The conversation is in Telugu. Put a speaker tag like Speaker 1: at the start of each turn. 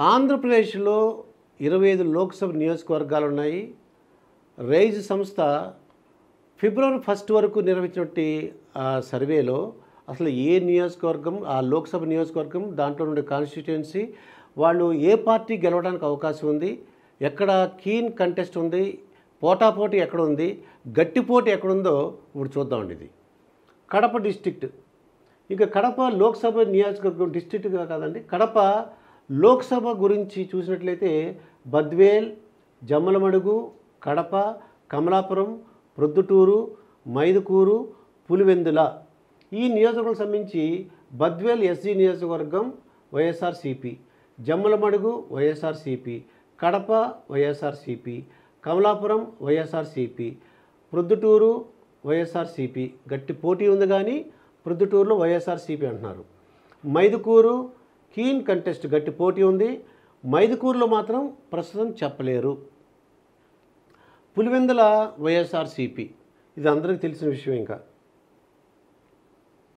Speaker 1: ఆంధ్రప్రదేశ్లో 25 లోక్సభ నియోజకవర్గాలు ఉన్నాయి. రైజ్ సంస్థ ఫిబ్రవరి 1 వరకు నిర్వహించినటువంటి సర్వేలో అసలు ఏ నియోజకవర్గం, ఆ లోక్సభ నియోజకవర్గం, దాంట్లో నుండి కాన్స్టిట్యుయెన్సీ, వాళ్ళు ఏ పార్టీ గెలవడానికి అవకాశం ఉంది, ఎక్కడ కీన్ కంటెస్ట్ ఉంది, పోటాపోటీ ఎక్కడ ఉంది, గట్టిపోటీ ఎక్కడుందో ఇప్పుడు చూద్దామండి. ఇది కడప డిస్ట్రిక్ట్. ఇక కడప లోక్సభ నియోజకవర్గం డిస్ట్రిక్ట్గా కాదండి, కడప లోక్సభ గురించి చూసినట్లయితే బద్వేల్, జమ్మలమడుగు, కడప, కమలాపురం, ప్రొద్దుటూరు, మైదుకూరు, పులివెందుల ఈ నియోజకవర్గం సంబంధించి బద్వేల్ ఎస్సీ నియోజకవర్గం వైఎస్ఆర్సీపీ, జమ్మలమడుగు వైఎస్ఆర్సీపీ, కడప వైఎస్ఆర్సీపీ, కమలాపురం వైఎస్ఆర్సీపీ, ప్రొద్దుటూరు వైఎస్ఆర్సీపీ. గట్టి పోటీ ఉంది కానీ ప్రొద్దుటూరులో వైఎస్ఆర్సీపీ అంటున్నారు. మైదుకూరు కీన్ కంటెస్ట్, గట్టి పోటీ ఉంది. మైదుకూరులో మాత్రం ప్రస్తుతం చెప్పలేరు. పులివెందుల వైఎస్ఆర్సీపీ, ఇది అందరికీ తెలిసిన విషయం. ఇంకా